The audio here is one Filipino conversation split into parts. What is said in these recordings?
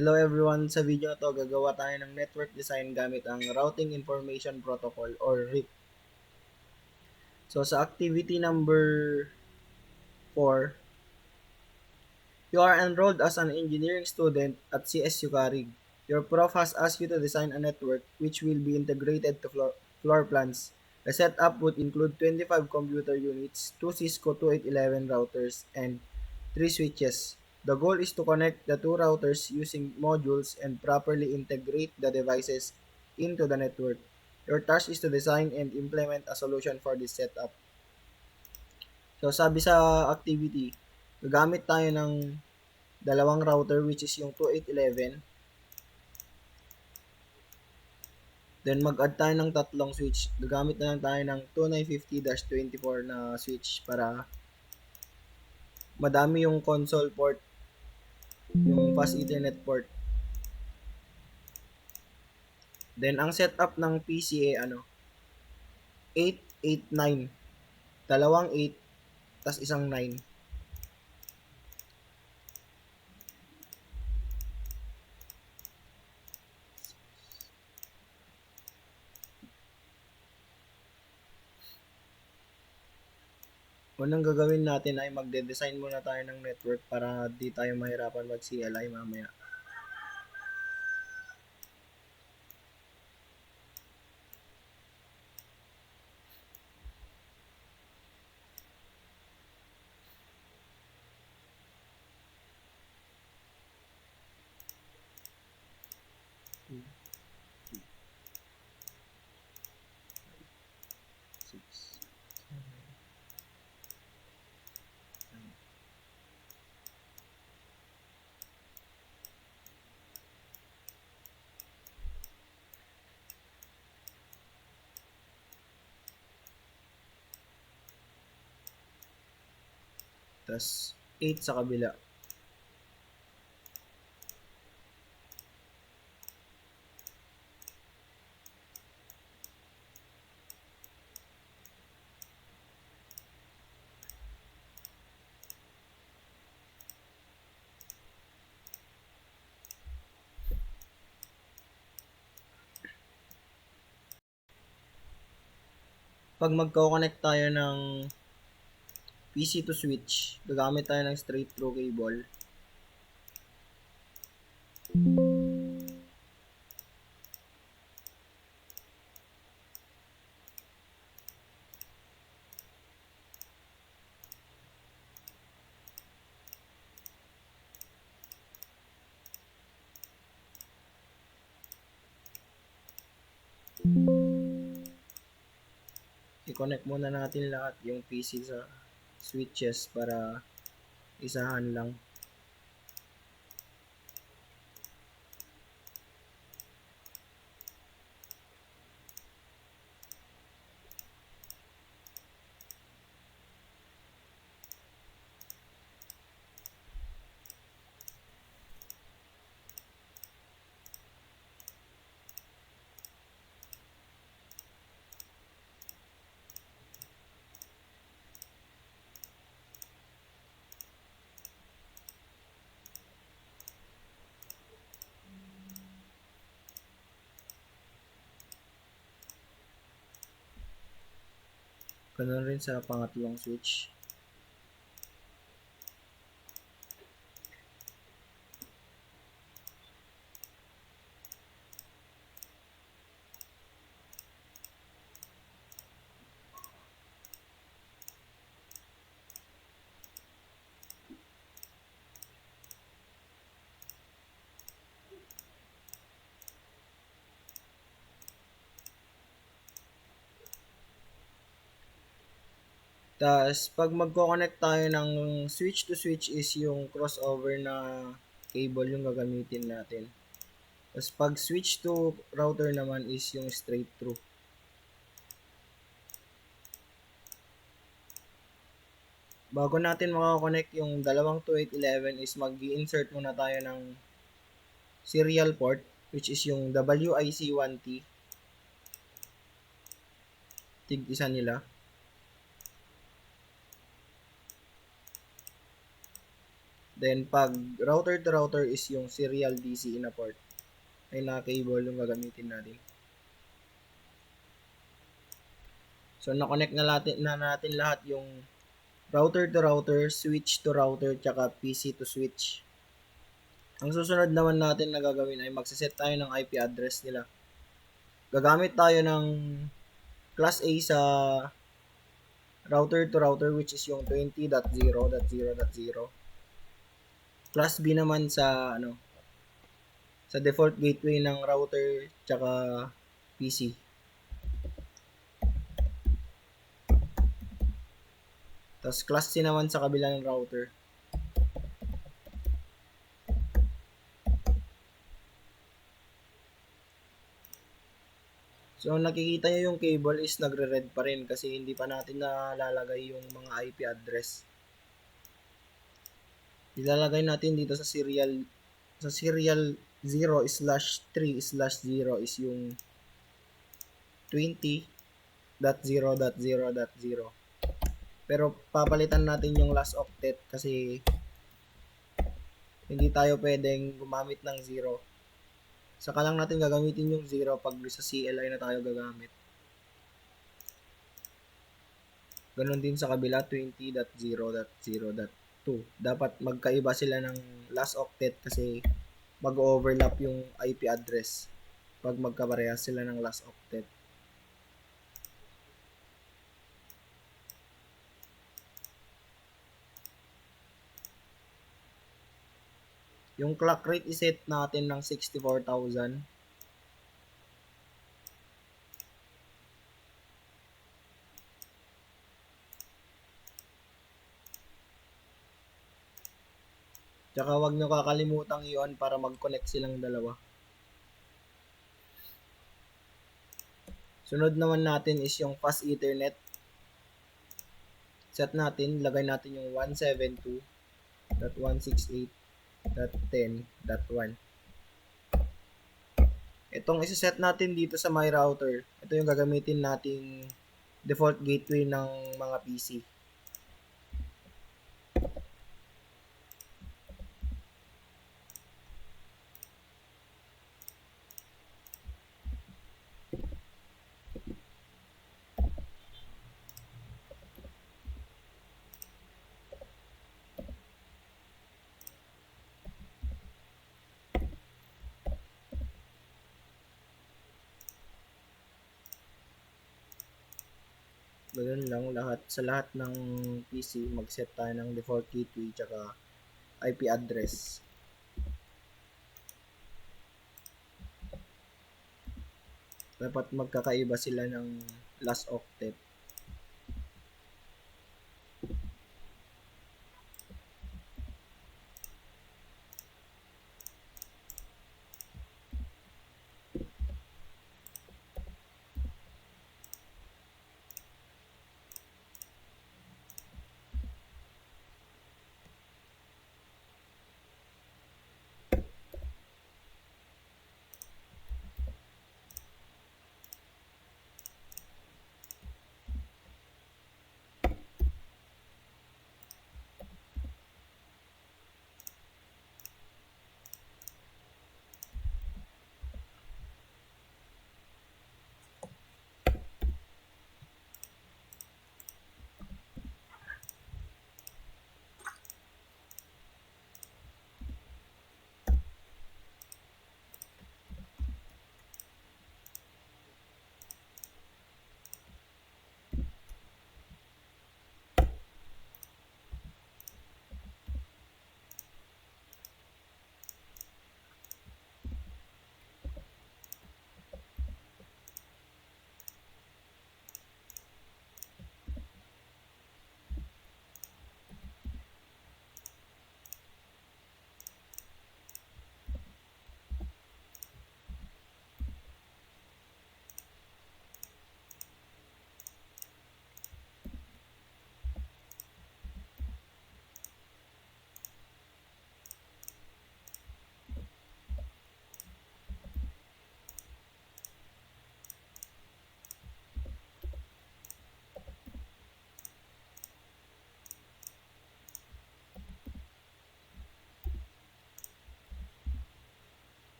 Hello everyone, sa video na to gagawa tayo ng network design gamit ang Routing Information Protocol or RIP. So sa activity number 4, you are enrolled as an engineering student at CSU Carig. Your prof has asked you to design a network which will be integrated to floor plans. The setup would include 25 computer units, 2 Cisco 2811 routers, and 3 switches. The goal is to connect the two routers using modules and properly integrate the devices into the network. Your task is to design and implement a solution for this setup. So sabi sa activity, gagamit tayo ng dalawang router which is yung 2811. Then mag-add tayo ng tatlong switch. Gagamit na lang tayo ng 2950-24 na switch para madami yung console port, yung fast ethernet port. Then ang setup ng PC ay 889. Dalawang 8 tas isang 9. Unang gagawin natin ay magde-design muna tayo ng network para di tayo mahirapan mag-CLI mamaya. Tas 8 sa kabila. Pag magko-connect tayo ng PC to switch, gagamit tayo ng straight through cable. I-connect muna natin lahat yung PC sa switches para isahan lang. Ganun rin sa pangatlong switch. Tas pag magko-connect tayo ng switch to switch is yung crossover na cable yung gagamitin natin. Tas pag switch to router naman is yung straight through. Bago natin makakonect yung dalawang 2811 is mag-i-insert muna tayo ng serial port which is yung WIC1T. Tig isa nila. Then, pag router to router is yung serial DC in a port. Ay na-cable yung gagamitin natin. So, na-connect na natin lahat yung router to router, switch to router, tsaka PC to switch. Ang susunod naman natin na gagawin ay magsiset tayo ng IP address nila. Gagamit tayo ng class A sa router to router, which is yung 20.0.0.0. Class B naman sa default gateway ng router tsaka PC. Tapos class C naman sa kabila ng router. So, nakikita nyo yung cable is nagre-red pa rin kasi hindi pa natin nalalagay yung mga IP address. Ilalagay natin dito sa serial 0/3/0 is yung 20.0.0.0. Pero papalitan natin yung last octet kasi hindi tayo pwedeng gumamit ng 0. Saka lang natin gagamitin yung 0 pag sa CLI na tayo gagamit. Ganon din sa kabila, 20.0.0.2. Dapat magkaiba sila ng last octet kasi mag-overlap yung IP address pag magkaparehas sila ng last octet. Yung clock rate iset natin ng 64,000. Tsaka wag nyo kakalimutang i-on para mag-connect silang dalawa. Sunod naman natin is yung fast ethernet. Set natin, lagay natin yung 172.168.10.1. Itong isa-set natin dito sa my router, ito yung gagamitin nating default gateway ng mga PC. Ganun lang sa lahat ng PC mag-set tayo ng default gateway tsaka IP address. Dapat magkakaiba sila ng last octet.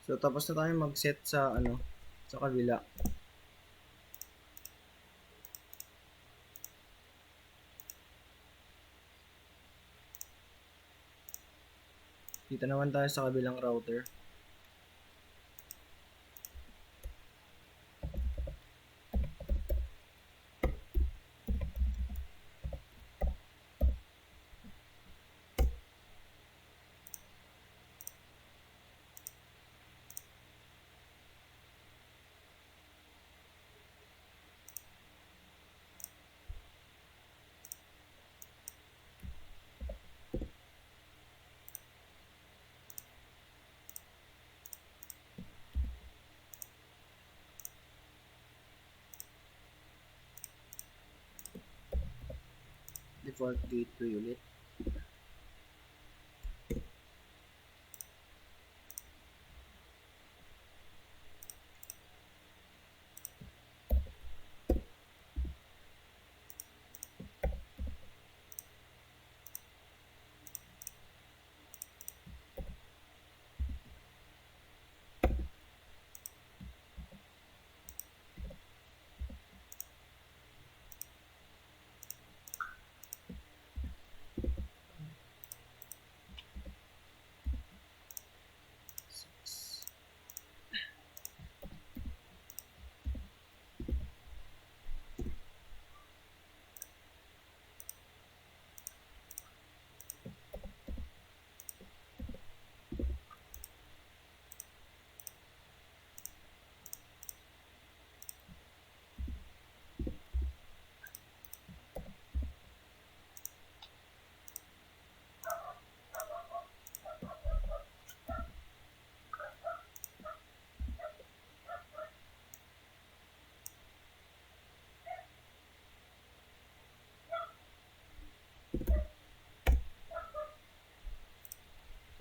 So, tapos na tayo mag-set sa, sa kabila. Dito naman tayo sa kabilang router. Default gateway ulit.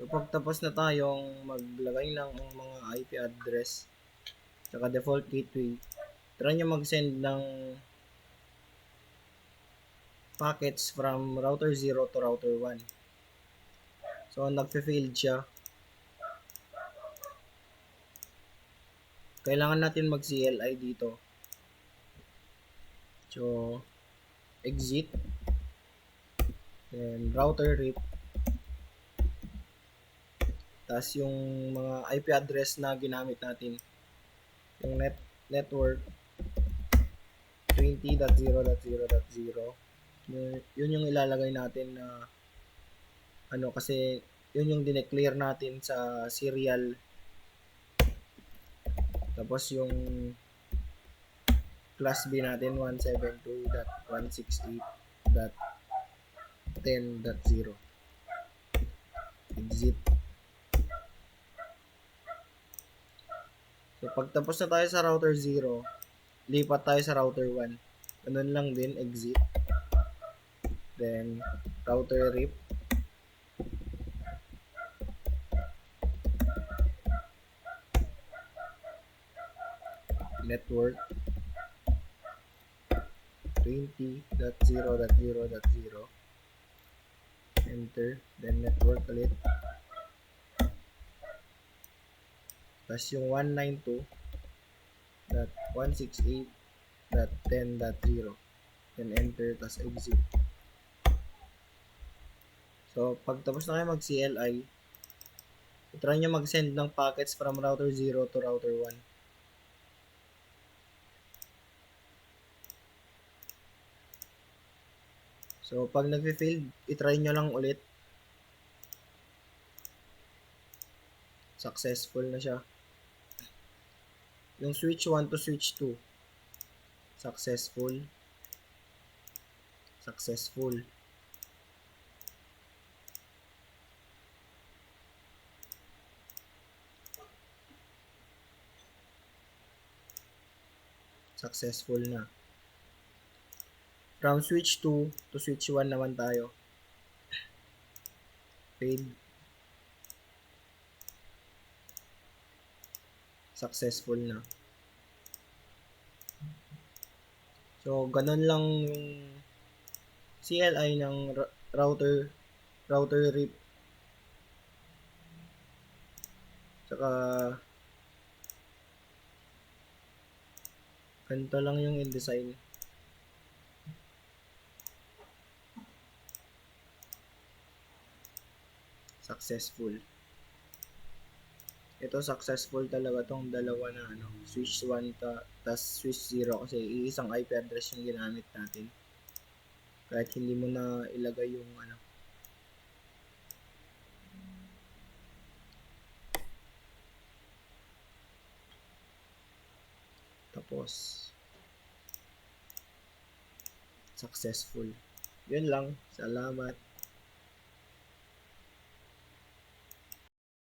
So, pagtapos na tayong maglagay ng mga IP address tsaka default gateway, try nyo mag-send ng packets from router 0 to router 1. So, nagfe-failed siya. Kailangan natin mag-CLI dito. So, exit, then router rip, tas yung mga IP address na ginamit natin, yung network 20.0.0.0, yun yung ilalagay natin na kasi yun yung dineclare natin sa serial. Tapos yung class B natin 172.168.10.0. Exit. So, pagtapos na tayo sa router 0, lipat tayo sa router 1. Ganun lang din, exit. Then, router rip. Network 20.0.0.0. Enter. Then, network ulit. Tapos yung 192.168.10.0. Then, enter. Tapos, exit. So, pagtapos na kayo mag-CLI, try nyo mag-send ng packets from router 0 to router 1. So, pag nag-failed, itry nyo lang ulit. Successful na siya. Yung switch 1 to switch 2. Successful. Successful. Successful na. From switch 2 to switch 1 naman tayo. Failed. Successful na. So, ganun lang yung CLI ng router rip. Saka Ganito lang yung InDesign. Successful. Ito successful talaga tong dalawa na ano, switch 1 tas switch 0 kasi iisang IP address yung ginamit natin. Kahit hindi mo na ilagay yung ano. Tapos successful. Yun lang. Salamat.